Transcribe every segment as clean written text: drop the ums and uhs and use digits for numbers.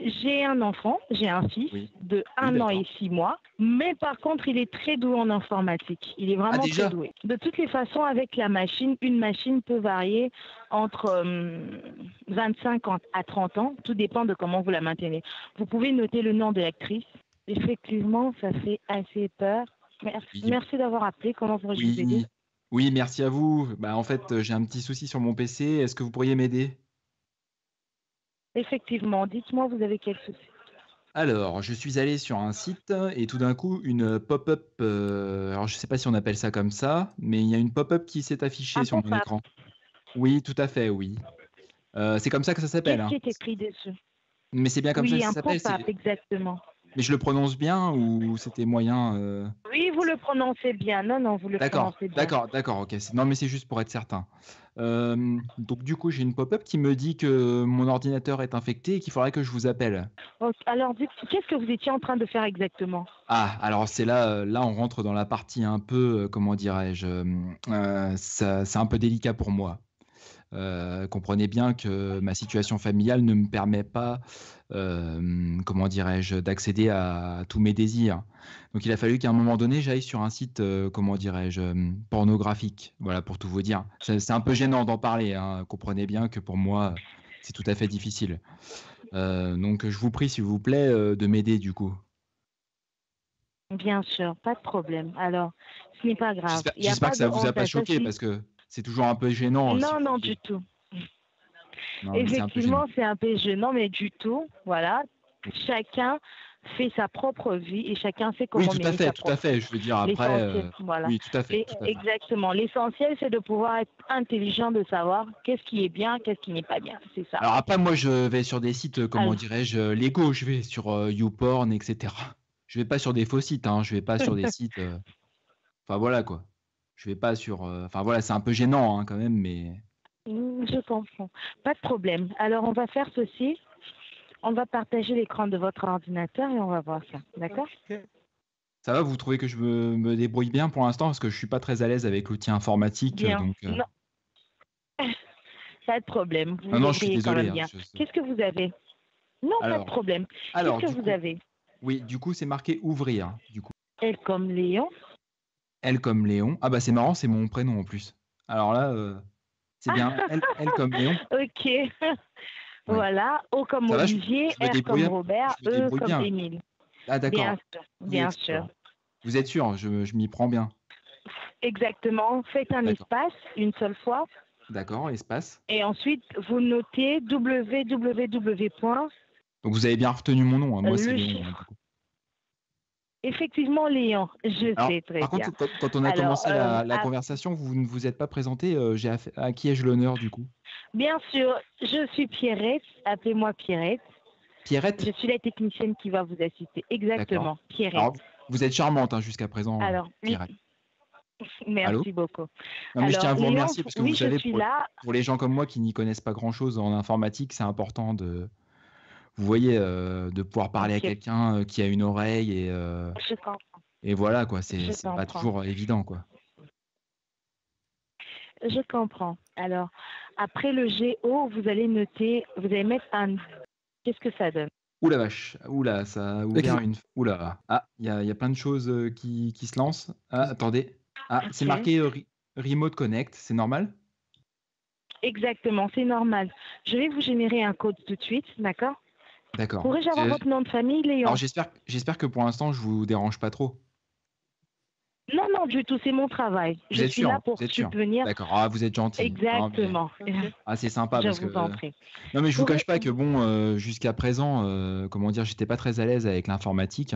J'ai un enfant, j'ai un fils Oui. de Oui, 1 an et d'accord. 6 mois, mais par contre, il est très doué en informatique. Il est Ah, vraiment très déjà? doué. De toutes les façons, avec la machine, une machine peut varier entre 25 à 30 ans. Tout dépend de comment vous la maintenez. Vous pouvez noter le nom de l'actrice. Effectivement, ça fait assez peur. Merci, Oui, merci d'avoir appelé. Comment pourrais-je vous aider? oui, oui, merci à vous. Bah, en fait, j'ai un petit souci sur mon PC. Est-ce que vous pourriez m'aider? Effectivement, dites-moi, vous avez quel souci? Alors, je suis allé sur un site et tout d'un coup, une pop-up, alors je ne sais pas si on appelle ça comme ça, mais il y a une pop-up qui s'est affichée Un sur mon pop-up. écran. Oui, tout à fait, oui. C'est comme ça que ça s'appelle, Qu'est-ce hein. qui est écrit dessus? Mais c'est bien comme ça que Oui, ça un s'appelle? pop-up, exactement. Mais je le prononce bien ou c'était moyen, Oui, vous le prononcez bien. Non, non, vous le D'accord, prononcez bien. d'accord, d'accord, OK. Non, mais c'est juste pour être certain. Donc du coup, j'ai une pop-up qui me dit que mon ordinateur est infecté et qu'il faudrait que je vous appelle. Ok, alors, qu'est-ce que vous étiez en train de faire exactement? Ah, alors c'est là, là on rentre dans la partie un peu, comment dirais-je? Ça c'est un peu délicat pour moi. Comprenez bien que ma situation familiale ne me permet pas, comment dirais-je? D'accéder à tous mes désirs. Donc il a fallu qu'à un moment donné, j'aille sur un site, comment dirais-je? Pornographique. Voilà, pour tout vous dire. C'est un peu gênant d'en parler, hein. Comprenez bien que pour moi, c'est tout à fait difficile. Donc je vous prie, s'il vous plaît, de m'aider du coup. Bien sûr, pas de problème. Alors, ce n'est pas grave. Il n'y a J'espère pas que de ça vous a honte pas à ça. choqué parce que c'est toujours un peu gênant, si Non, vous non, du voulez. tout. Non, mais c'est un peu gênant. Effectivement, c'est un peu gênant, mais du tout. Voilà. Chacun fait sa propre vie et chacun sait Oui, comment mener sa tout à propre fait. vie. Je veux dire après, L'essentiel, voilà. oui, tout à fait, tout à fait. Exactement. L'essentiel, c'est de pouvoir être intelligent, de savoir qu'est-ce qui est bien, qu'est-ce qui n'est pas bien. C'est ça. Alors après, moi, je vais sur des sites, comment Alors, dirais-je, légaux. Je vais sur, YouPorn et cetera. Je vais pas sur des faux sites, hein. Je vais pas sur des sites, enfin voilà quoi. Je vais pas sur, enfin voilà, c'est un peu gênant, hein, quand même, mais je comprends. Pas de problème. Alors, on va faire ceci. On va partager l'écran de votre ordinateur et on va voir ça. D'accord? ça va, vous trouvez que je me débrouille bien pour l'instant? Parce que je suis pas très à l'aise avec l'outil informatique, Bien. donc Non, pas de problème. Vous non, vous non, je suis débrouillez quand désolé, même hein, bien. Qu'est-ce que vous avez? Non, pas de alors problème. Qu'est-ce alors que du vous coup avez? oui, du coup, c'est marqué «ouvrir», du coup. L comme Léon. L comme Léon. Ah bah, c'est marrant, c'est mon prénom en plus. Alors là, c'est bien L comme Léon? Ok. Ouais. Voilà. O comme Ça va, Olivier, je me R comme débrouille Robert, je me E débrouille comme bien? Émile. Ah Bien d'accord. sûr, Vous bien êtes sûr. sûr? Vous êtes sûr? Je m'y prends bien. Exactement. Faites un D'accord. espace une seule fois D'accord, espace. et ensuite vous notez www. Donc vous avez bien retenu mon nom, hein. Moi, c'est Le Léon, hein, chiffre. du coup. Effectivement, Léon, je Alors, sais très par bien. contre, quand on a Alors, commencé la conversation, vous ne vous êtes pas présenté, j'ai affaire à qui ai-je l'honneur, du coup? bien sûr, je suis Pierrette. Appelez-moi Pierrette. Je Pierrette? suis la technicienne qui va vous assister. D'accord. Exactement, Pierrette. Alors, vous êtes charmante, hein, jusqu'à présent, Alors, oui, Pierrette. Allô? merci beaucoup. Non, mais je tiens Alors, à vous Léon, remercier parce que vous oui, je savez, suis là. pour les gens comme moi qui n'y connaissent pas grand-chose en informatique, c'est important de, vous voyez, de pouvoir parler à Ok, quelqu'un, qui a une oreille je comprends. et voilà quoi, Je c'est pas comprends. toujours évident quoi. Je comprends. Alors, après le GO, vous allez noter, vous allez mettre un. Qu'est-ce que ça donne? Ouh la vache, ouh là, ça a ouvert une ouh là, ah, il y a plein de choses, qui se lancent. Ah, attendez. Ah, c'est Ok. marqué, Remote Connect, c'est normal? Exactement, c'est normal. Je vais vous générer un code tout de suite, d'accord? D'accord. Pourrais-je avoir votre nom de famille, Alors Léon? j'espère que pour l'instant je vous dérange pas trop. Non, non, du tout, c'est mon travail. Vous Je êtes suis là sûr? pour Vous êtes sûr? subvenir. D'accord. Ah, vous êtes gentil. Non mais Exactement. ah, c'est sympa Je parce que, vous en prie. non mais je vous cache Pourrais... pas que bon, jusqu'à présent, comment dire? J'étais pas très à l'aise avec l'informatique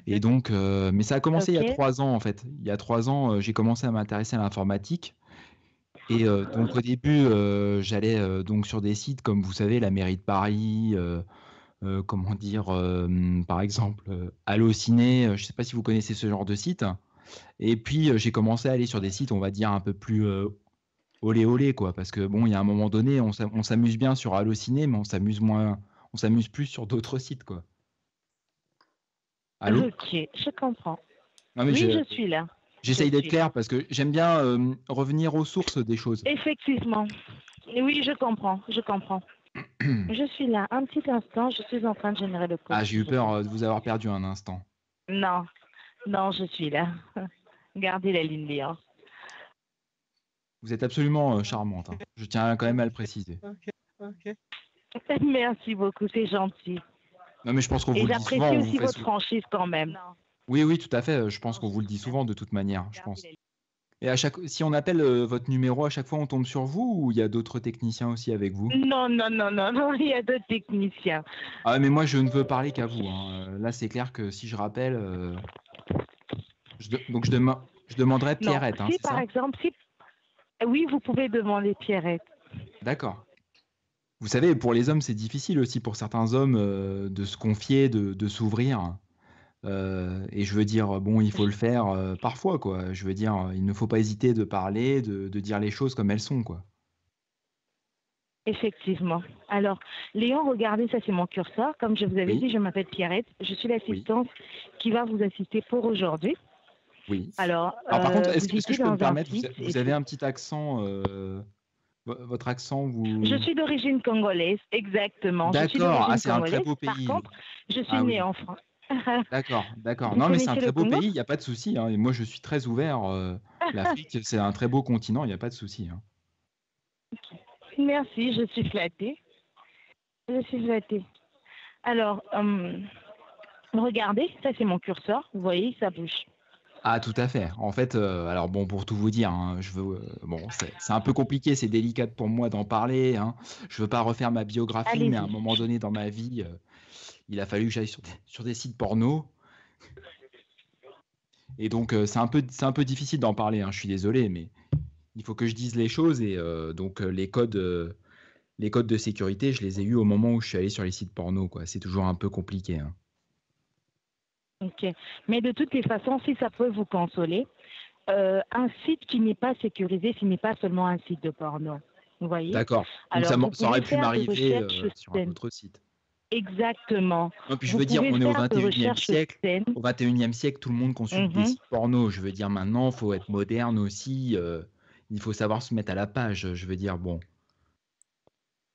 et donc mais ça a commencé il y a Ok. 3 ans en fait. Il y a 3 ans, j'ai commencé à m'intéresser à l'informatique et donc au début, j'allais, donc sur des sites comme vous savez la mairie de Paris, comment dire? Par exemple, Allociné, je sais pas si vous connaissez ce genre de site? Et puis, j'ai commencé à aller sur des sites, on va dire un peu plus, olé olé quoi. Parce que bon, il y a un moment donné, on s'amuse bien sur Allociné, mais on s'amuse plus sur d'autres sites quoi. Allô? Ok, je comprends. Non mais Oui, je suis là. Je j'essaye d'être suis là. clair parce que j'aime bien, revenir aux sources des choses. Effectivement. Oui, je comprends. Je comprends. Je suis là. Un petit instant, je suis en train de générer le code, Ah, j'ai s'il eu vous plaît. peur de vous avoir perdu un instant. Non, non, je suis là. Gardez la ligne libre. Vous êtes absolument charmante, hein. Je tiens quand même à le préciser. Ok. Merci beaucoup, c'est gentil. Non, mais je pense qu'on Et vous le dit souvent. j'apprécie On vous aussi fait votre franchise quand même. Oui, oui, tout à fait. Je pense qu'on vous le dit souvent de toute manière, je pense. Et si on appelle votre numéro, à chaque fois, on tombe sur vous ou il y a d'autres techniciens aussi avec vous? Non, non, non, non, non, il y a d'autres techniciens. Ah, mais moi, je ne veux parler qu'à vous, hein. Là, c'est clair que si je rappelle, donc je demanderai Non, Pierrette, hein, si c'est par ça? exemple, si... Oui, vous pouvez demander Pierrette. D'accord. Vous savez, pour les hommes, c'est difficile aussi pour certains hommes de se confier, de s'ouvrir. Et je veux dire, bon, il faut le faire parfois, quoi. Je veux dire, il ne faut pas hésiter de parler, de dire les choses comme elles sont, quoi. Effectivement. Alors, Léon, regardez, ça c'est mon curseur. Comme je vous avais Oui, dit, je m'appelle Pierrette. Je suis oui, l'assistante qui va vous assister pour aujourd'hui. oui. Alors, Alors par contre, vous est-ce que étiez je peux me dans un permettre, site et vous avez puis... un petit accent, votre accent, Je vous... suis d'origine congolaise, exactement. Je suis D'accord, ah, d'origine c'est un très congolaise. beau Par pays. contre, je suis Ah née oui, en France. d'accord, d'accord. Vous Non, mais c'est un connaissez très le beau Congo? pays, il n'y a pas de souci, hein. Et moi, je suis très ouvert. L'Afrique, c'est un très beau continent, il n'y a pas de souci, hein. Merci, je suis flattée. Je suis flattée. Alors, regardez, ça c'est mon curseur. Vous voyez, ça bouge. Ah, tout à fait. En fait, alors bon, pour tout vous dire, hein, bon, c'est un peu compliqué, c'est délicat pour moi d'en parler, hein. Je veux pas refaire ma biographie, mais à un Allez-y. moment donné dans ma vie, il a fallu que j'aille sur des sites porno. Et donc, c'est un peu difficile d'en parler, hein, je suis désolé, mais il faut que je dise les choses. Et donc, les codes de sécurité, je les ai eus au moment où je suis allé sur les sites porno, quoi. C'est toujours un peu compliqué, hein. Ok. Mais de toutes les façons, si ça peut vous consoler, un site qui n'est pas sécurisé, ce n'est pas seulement un site de porno. Vous voyez? D'accord. Donc, Alors, vous ça pouvez aurait pu faire de m'arriver recherches sur un saines. autre site. Exactement. Non, puis je Vous veux dire, pouvez on est au faire de 21e recherches siècle. saines. Au 21e siècle, tout le monde consulte des Mhm. sites porno. Je veux dire, maintenant, il faut être moderne aussi. Il faut savoir se mettre à la page. Je veux dire, bon.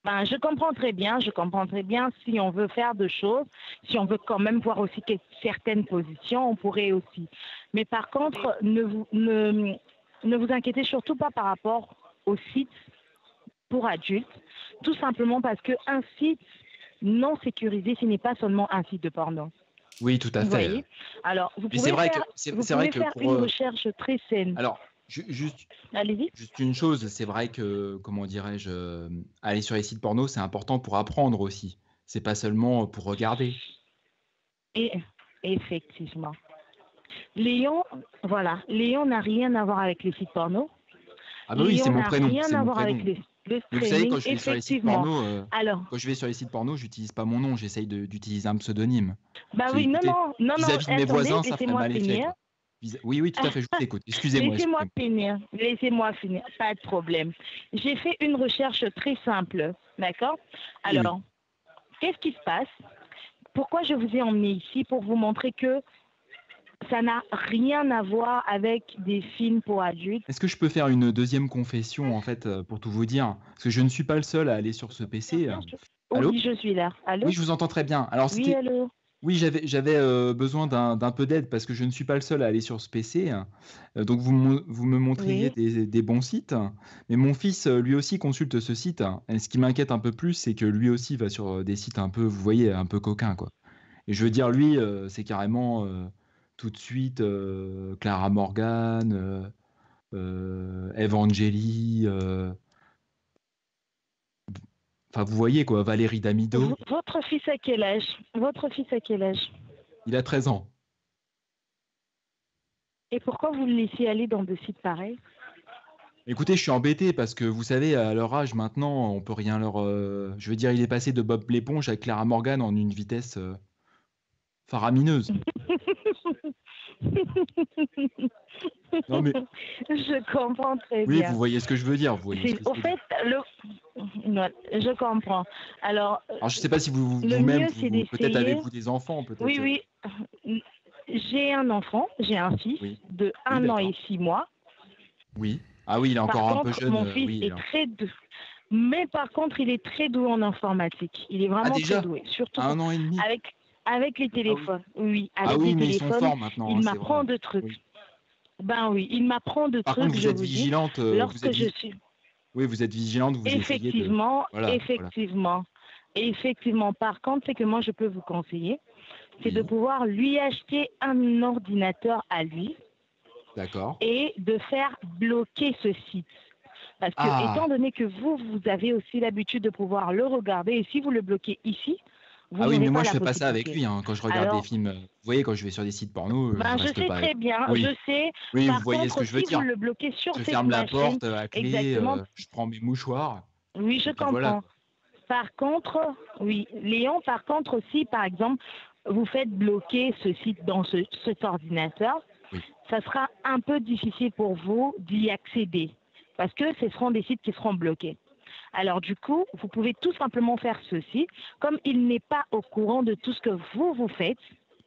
Ben, je comprends très bien, si on veut faire de choses, si on veut quand même voir aussi certaines positions, on pourrait aussi. Mais par contre, ne vous inquiétez surtout pas par rapport au site pour adultes, tout simplement parce qu'un site non sécurisé, ce n'est pas seulement un site de porno. Oui, tout à Vous fait. voyez? Alors, Puis c'est vrai que, c'est vrai que pour. une recherche très saine. Alors, juste, Allez-y. juste une chose, c'est vrai que, comment dirais-je, aller sur les sites porno, c'est important pour apprendre aussi. C'est pas seulement pour regarder. Et effectivement. Léon, voilà, Léon n'a rien à voir avec les sites porno. Ah bah oui, c'est Léon mon n'a prénom, rien c'est à mon voir avec prénom. le Mais vous savez, streaming, effectivement. Alors, quand je vais sur les sites porno, j'utilise pas mon nom, j'essaye d'utiliser un pseudonyme. bah Parce que, oui, non, écoutez, non, non, non, vis-à-vis de mes attendez, voisins, ça ferait laissez-moi mal effet, finir. quoi. Oui, oui, tout à fait, je vous écoute. Excusez-moi, Laissez-moi excusez-moi. finir, pas de problème. J'ai fait une recherche très simple, d'accord? Oui, oui. Alors, qu'est-ce qui se passe? Pourquoi je vous ai emmené ici? Pour vous montrer que ça n'a rien à voir avec des films pour adultes. Est-ce que je peux faire une deuxième confession, en fait, pour tout vous dire? Parce que je ne suis pas le seul à aller sur ce PC. Allô? Oui, je suis là. Oui, Allô? je vous entends très bien. Alors, Oui, allô? Oui, j'avais besoin d'un peu d'aide parce que je ne suis pas le seul à aller sur ce PC. Donc, vous me montriez Oui. des bons sites. Mais mon fils, lui aussi, consulte ce site. Et ce qui m'inquiète un peu plus, c'est que lui aussi va sur des sites un peu, vous voyez, un peu coquins, quoi. Et je veux dire, lui, c'est carrément tout de suite Clara Morgan, Evangélie. Enfin, vous voyez, quoi, Valérie Damido. Votre fils a quel âge? Votre fils a quel âge? Il a 13 ans. Et pourquoi vous le laissez aller dans des sites pareils? Écoutez, je suis embêté parce que vous savez, à leur âge maintenant, on peut rien leur. Je veux dire, il est passé de Bob l'éponge à Clara Morgan en une vitesse faramineuse. Non mais Je comprends très oui, vous bien. voyez ce que je veux dire. Vous voyez ce que je Au veux dire. fait, non, je comprends. Alors, Alors je sais pas si le vous-même, mieux, c'est peut-être d'essayer. avez-vous des enfants, peut-être. Oui, oui. J'ai un enfant, j'ai un fils Oui, de oui, 1 an et d'accord. 6 mois. Oui. Ah oui, il est Par encore un peu contre, jeune. Oui, mon Mais par contre, il est très doué en informatique. Il est Ah vraiment très déjà? doué, surtout À 1 an et demi? avec, avec les Ah oui. téléphones. Oui, Ah avec les oui, mais ils sont téléphones, forts maintenant, il hein, c'est vrai. m'apprend de trucs. Oui. Ben oui, il m'apprend de Par contre, trucs, vous je êtes vous dis, vigilante, lorsque je suis... oui, vous êtes vigilante, vous essayez de Effectivement, voilà, voilà. effectivement, effectivement. Par contre, c'est que moi, je peux vous conseiller, c'est de Oui, pouvoir lui acheter un ordinateur à lui d'accord. et de faire bloquer ce site. Parce que, étant Ah! donné que vous avez aussi l'habitude de pouvoir le regarder, et si vous le bloquez ici, vous Ah oui, mais n'aurez moi pas je la fais pas ça avec possibilité. lui, hein. Quand je regarde des Alors, films, vous voyez, quand je vais sur des sites porno, je ben, je reste sais pas avec très bien, je oui, sais. oui, vous Par voyez ce contre, que je veux si vous dire. le bloquez sur Je cette ferme la machine, porte, à clé, exactement, je prends mes mouchoirs oui, et je puis voilà, comprends. quoi. Par contre, oui, Léon, par contre, si par exemple, vous faites bloquer ce site dans cet ordinateur, Oui, ça sera un peu difficile pour vous d'y accéder parce que ce seront des sites qui seront bloqués. Alors du coup, vous pouvez tout simplement faire ceci. Comme il n'est pas au courant de tout ce que vous faites,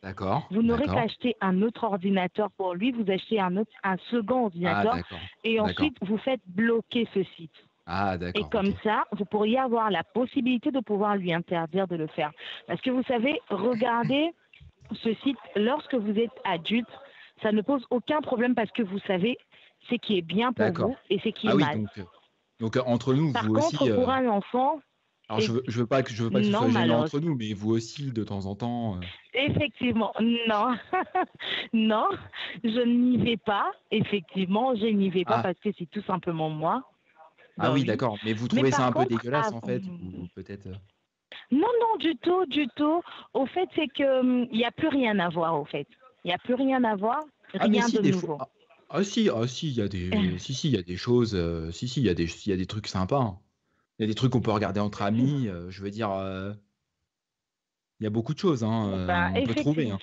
d'accord, vous n'aurez qu'à d'accord. acheter un autre ordinateur pour lui, vous achetez un second Ah ordinateur d'accord, et d'accord. ensuite vous faites bloquer ce site. Ah Et d'accord, comme OK. ça, vous pourriez avoir la possibilité de pouvoir lui interdire de le faire. Parce que vous savez, regardez ce site lorsque vous êtes adulte, ça ne pose aucun problème parce que vous savez ce qui est bien pour D'accord. vous et ce qui est Ah oui, mal. donc entre nous, Par vous contre, aussi, pour un enfant, alors et je veux pas que ce non, soit gênant malheureusement. entre nous, mais vous aussi de temps en temps, Effectivement, non, non, je n'y vais pas. Effectivement, je n'y vais pas ah, parce que c'est tout simplement moi. ah Ben oui, oui. d'accord, mais vous Mais trouvez ça par un peu contre, dégueulasse en fait ou peut-être, non, non, du tout, du tout. Au fait, c'est que il n'y a plus rien à voir, au fait. Il n'y a plus rien à voir, Ah mais rien si de des fois nouveau. il y a des si, il y a des choses, si, il y a des trucs sympas, hein. Il y a des trucs qu'on peut regarder entre amis, je veux dire, il y a beaucoup de choses, hein, Ben, on peut trouver, effectivement. hein.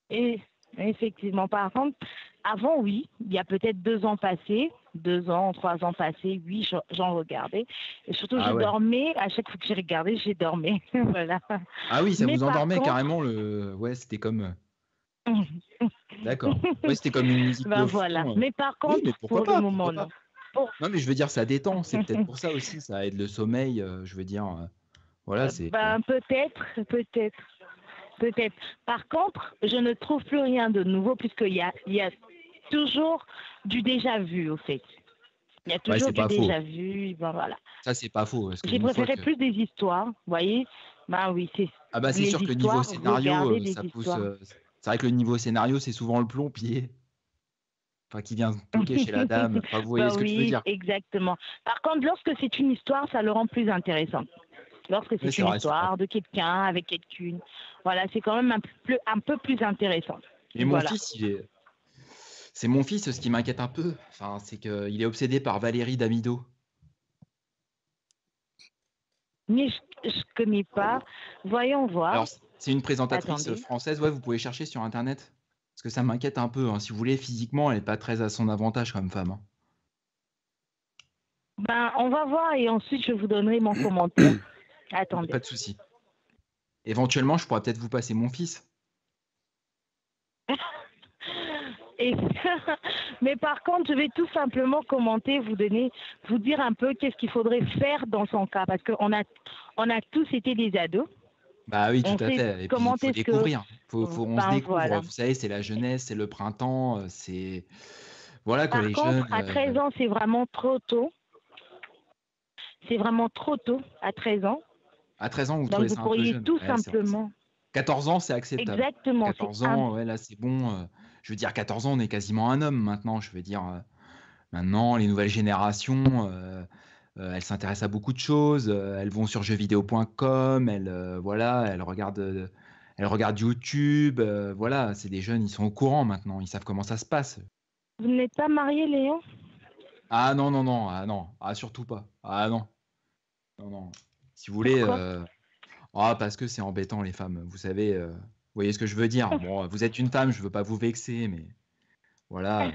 Et, effectivement. Par contre, avant, oui, il y a peut-être 2 ans passés, 2 ans, 3 ans passés, oui, j'en regardais. Et surtout, je Ah ouais. dormais. À chaque fois que j'ai regardé, j'ai dormi. Voilà. Ah oui, ça Mais vous par endormait contre, carrément le ouais, c'était comme, d'accord. Ouais, c'était comme une musique ben de voilà. fond, Mais par oui, contre, mais pour le pourquoi moment, pas? non. Pour- Non, mais je veux dire ça détend, c'est peut-être pour ça aussi, ça aide le sommeil, je veux dire, voilà, c'est ben peut-être, peut-être. Peut-être. Par contre, je ne trouve plus rien de nouveau puisqu'il y a toujours du déjà vu, au fait. Il y a ouais, toujours c'est du pas faux. déjà vu. Ben voilà. Ça, c'est pas faux parce J'ai qu'une fois préféré que plus des histoires, vous voyez. Ben oui, c'est ah bah, c'est les sûr que niveau histoires, scénario, regardez des ça pousse, histoires. c'est vrai que le niveau scénario, c'est souvent le plombier, enfin qui vient toquer chez la dame, enfin vous voyez Ben ce que je veux oui, dire? exactement. Par contre, lorsque c'est une histoire, ça le rend plus intéressant. Lorsque Oui, c'est c'est une vrai, c'est pas histoire faux. de quelqu'un avec quelqu'une, voilà, c'est quand même un peu plus intéressant. Mais mon Voilà. fils, c'est mon fils, ce qui m'inquiète un peu, enfin, c'est qu'il est obsédé par Valérie Damido. Mais je connais pas. Voyons voir. Alors c'est une présentatrice, Attendez. française, ouais, vous pouvez chercher sur internet. Parce que ça m'inquiète un peu, hein. Si vous voulez, physiquement, elle est pas très à son avantage comme femme, hein. Ben, on va voir et ensuite je vous donnerai mon commentaire. Il y a pas Attendez. de souci. Éventuellement, je pourrais peut-être vous passer mon fils. Et mais par contre, je vais tout simplement commenter, vous dire un peu qu'est-ce qu'il faudrait faire dans son cas, parce qu'on a tous été des ados. Bah oui, tout On à sait fait et puis il comment faut est-ce que, découvrir. On se ben découvre, voilà. vous savez, c'est la jeunesse, c'est le printemps, c'est voilà quoi, Par les contre, jeunes, à 13 ans, c'est vraiment trop tôt. C'est vraiment trop tôt, à 13 ans. à 13 ans, vous Donc, trouvez vous ça un peu pourriez jeune. tout Ouais, c'est vrai, c'est simplement, 14 ans, c'est acceptable. exactement, 14 ans, ouais, là, c'est bon, je veux dire 14 ans, on est quasiment un homme maintenant, je veux dire, maintenant les nouvelles générations, elles s'intéressent à beaucoup de choses, elles vont sur jeuxvideo.com, voilà, elles regardent YouTube, voilà, c'est des jeunes, ils sont au courant maintenant, ils savent comment ça se passe. vous n'êtes pas marié, Léon? Ah non, non, non, ah non, ah surtout pas. Ah non, non, non. Si vous voulez, Pourquoi? ah parce que c'est embêtant les femmes, vous savez, vous voyez ce que je veux dire? Bon, vous êtes une femme, je veux pas vous vexer, mais voilà,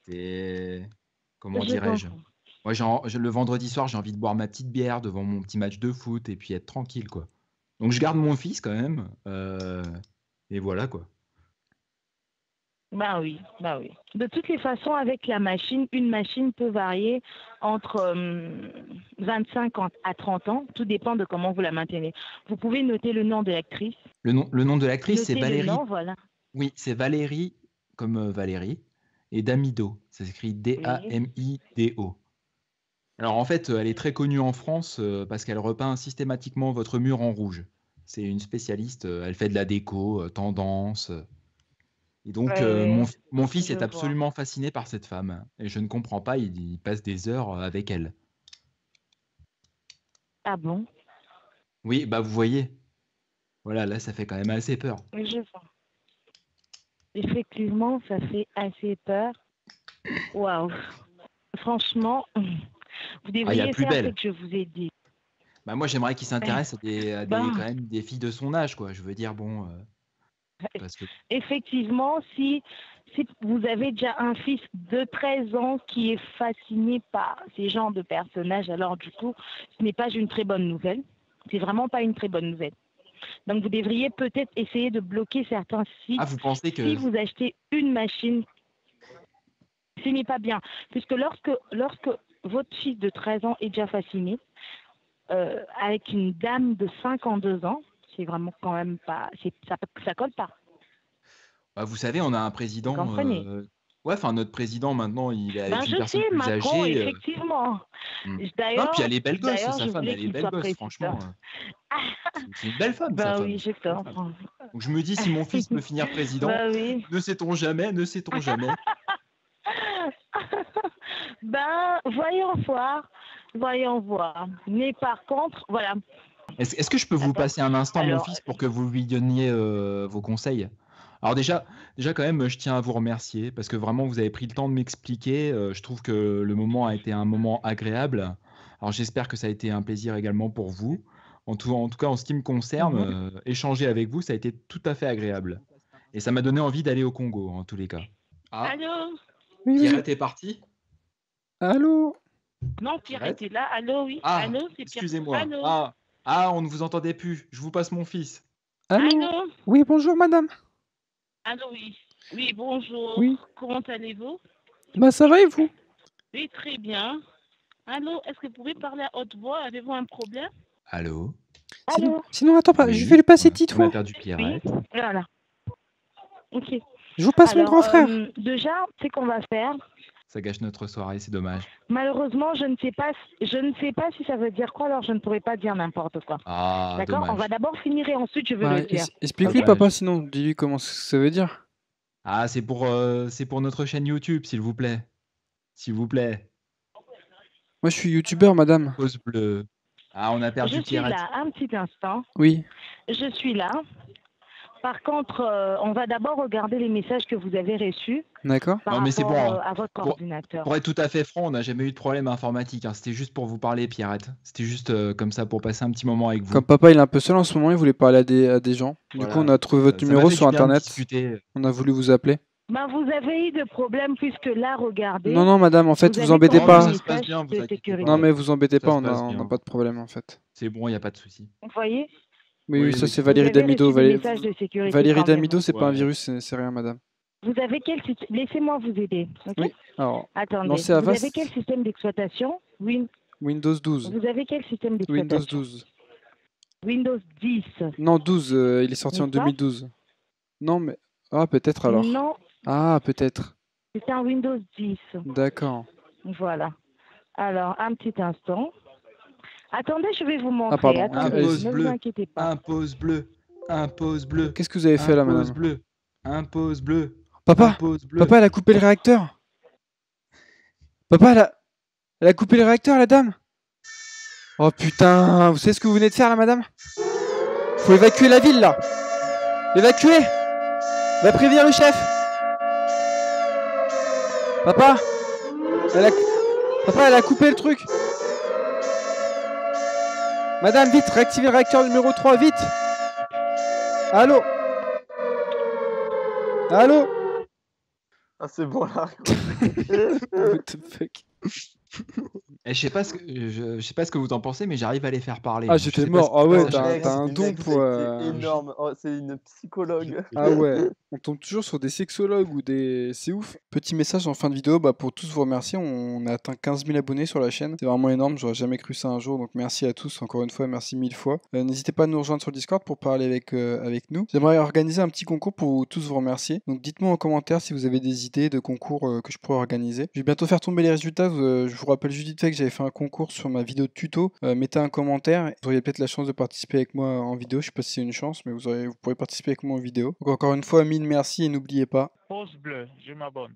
c'est comment Je dirais-je? comprends. Moi, le vendredi soir, j'ai envie de boire ma petite bière devant mon petit match de foot et puis être tranquille, quoi. Donc je garde mon fils quand même, et voilà, quoi. Bah oui, bah oui. De toutes les façons, avec la machine, une machine peut varier entre 25 à 30 ans. Tout dépend de comment vous la maintenez. Vous pouvez noter le nom de l'actrice. Le nom de l'actrice, c'est Notez le Valérie. nom, voilà. Oui, c'est Valérie, comme Valérie, et Damido. Ça s'écrit Oui. Damido. Alors en fait, elle est très connue en France parce qu'elle repeint systématiquement votre mur en rouge. C'est une spécialiste, elle fait de la déco, tendance. Et donc, Oui, oui, mon fils je est vois. absolument fasciné par cette femme. Et je ne comprends pas, il passe des heures avec elle. Ah bon? Oui, bah vous voyez, voilà, là, ça fait quand même assez peur. Oui, je vois. Effectivement, ça fait assez peur. Waouh. Franchement, vous Ah, il y a devriez plus faire ce belle. que je vous ai dit. Bah moi, j'aimerais qu'il s'intéresse quand Ben, même des filles de son âge, quoi. Je veux dire, bon, parce que... effectivement, si vous avez déjà un fils de 13 ans qui est fasciné par ces genres de personnages, alors du coup, ce n'est pas une très bonne nouvelle. C'est vraiment pas une très bonne nouvelle. Donc, vous devriez peut-être essayer de bloquer certains Ah, sites vous pensez si que... vous achetez une machine. Ce n'est pas bien, puisque lorsque votre fils de 13 ans est déjà fasciné, avec une dame de 52 ans, c'est vraiment quand même pas, ça colle pas. Bah, vous savez, on a un Vous président... comprenez? Ouais, enfin, notre président, maintenant, il est Ben, avec une je personne sais, plus Macron, âgée. effectivement. Hmm. Non, puis D'ailleurs, elle est belle gosse, d'ailleurs, sa je femme, voulais elle est qu'il belle soit gosse, président. franchement. C'est une belle femme, sa Ben femme. oui, je Belle femme. comprends. Donc je me dis, si mon fils peut finir président, Ben oui. ne sait-on jamais, ne sait-on jamais. Ben, voyons voir, voyons voir. Mais par contre, voilà. Est-ce que je peux vous Attends. passer un instant mon Alors, fils pour que vous lui donniez vos conseils? Alors déjà quand même, je tiens à vous remercier parce que vraiment vous avez pris le temps de m'expliquer. Je trouve que le moment a été un moment agréable. Alors j'espère que ça a été un plaisir également pour vous. En tout cas, en ce qui me concerne, mhm. échanger avec vous, ça a été tout à fait agréable. Et ça m'a donné envie d'aller au Congo, en tous les cas. Ah, Allô? Oui, oui. Pierrette est partie? Allô? Non, Pierre Pierrette? était là. Allô, oui. Ah, Allô, c'est Pierre. excusez-moi. Allô? Ah, on ne vous entendait plus. Je vous passe mon fils. Allô? Allô? Oui, bonjour madame. Allô, oui. Oui, bonjour. Oui. Comment allez-vous? Bah ça va et vous? Oui, très bien. Allô, est-ce que vous pouvez parler à haute voix? Avez-vous un problème? Allô? Allô? Sinon attends pas, je vais Oui, lui passer on a Titouan. perdu Oui, Pierrette. voilà. Ok. Je vous passe mon Alors, grand frère. déjà, ce qu'on va faire, Ça gâche notre soirée, c'est dommage. malheureusement, je ne sais pas si ça veut dire quoi, alors je ne pourrais pas dire n'importe quoi. Ah, D'accord? On va dommage. d'abord finir et ensuite je vais Bah le dire. explique-lui Ok? Dommage. papa sinon, dis-lui comment ça veut dire. Ah, c'est pour notre chaîne YouTube, s'il vous plaît. S'il vous plaît. Moi je suis youtubeur madame. Pause bleue. Ah, on a Je perdu suis Pierrette. là, un petit instant. Oui. Je suis là. Par contre, on va d'abord regarder les messages que vous avez reçus D'accord. par Non, mais c'est rapport bon. à votre Pour, ordinateur. pour être tout à fait franc, on n'a jamais eu de problème informatique, hein. C'était juste pour vous parler, Pierrette. C'était juste comme ça pour passer un petit moment avec Comme vous. papa il est un peu seul en ce moment, il voulait parler à des gens. Du coup on Voilà. a trouvé votre Ça m'a numéro fait sur du bien de internet. discuter. On a voulu vous appeler. Ben, vous avez eu de problèmes puisque là, regardez, Non non madame, en fait vous vous avez embêtez Non, mais combien de pas. ça se passe messages bien, vous de inquiétez sécurité? Non pas. mais vous embêtez Ça pas, se on passe n'a bien. pas de problème en fait. C'est bon, il n'y a pas de souci. Vous voyez? Oui, Oui, oui, ça oui, c'est tout à Vous Valérie avez Damido. reçu des messages de sécurité Valérie quand même. Damido, c'est pas un Ouais. virus, c'est rien madame. Vous avez quel système? Laissez-moi vous aider. Ok? Oui. Alors, Attendez. lancez Vous avez Avast, quel système d'exploitation? Windows 12. Vous avez quel système Windows d'exploitation? 12. Windows 10, Non, 12, il est sorti en n'est-ce pas? 2012. Non, mais... Ah, peut-être alors. Non, Ah, peut-être. c'est un Windows 10. D'accord. Voilà. Alors, un petit instant. Attendez, je vais vous Ah, montrer. pardon. Un Attendez, pouce ne vous bleu. inquiétez pas. Un pouce bleu. Un pouce bleu. Qu'est-ce que vous avez fait Un là, pouce madame? bleu. Un pouce bleu. Un Papa, pouce bleu. papa, elle a coupé le réacteur. Papa, elle a coupé le réacteur, la dame. Oh putain, vous savez ce que vous venez de faire là, madame? Faut évacuer la ville là. Évacuer. Va prévenir le chef. Papa, Papa, elle a coupé le truc. Madame, vite, réactivez le réacteur numéro 3, vite. Allô? Allô? Ah, c'est bon là. What the fuck? Et je sais pas ce que vous en pensez, mais j'arrive à les faire parler. Ah, Donc je j'étais sais pas mort. si Ah ouais, ça t'as change. t'as un don mec, pour. ça a été énorme. Oh, c'est une psychologue. Ah ouais, on tombe toujours sur des sexologues ou des... C'est ouf. Petit message en fin de vidéo, pour tous vous remercier, on a atteint 15 000 abonnés sur la chaîne. C'est vraiment énorme, j'aurais jamais cru ça un jour, donc merci à tous, encore une fois, merci 1000 fois. N'hésitez pas à nous rejoindre sur le Discord pour parler avec nous. J'aimerais organiser un petit concours pour tous vous remercier. Donc dites-moi en commentaire si vous avez des idées de concours que je pourrais organiser. Je vais bientôt faire tomber les résultats, je vous rappelle juste vite fait que j'avais fait un concours sur ma vidéo de tuto. Mettez un commentaire, vous auriez peut-être la chance de participer avec moi en vidéo, je sais pas si c'est une chance, mais vous pourrez participer avec moi en vidéo. Donc encore une fois, mille merci et n'oubliez pas. Pouce bleu, je m'abonne.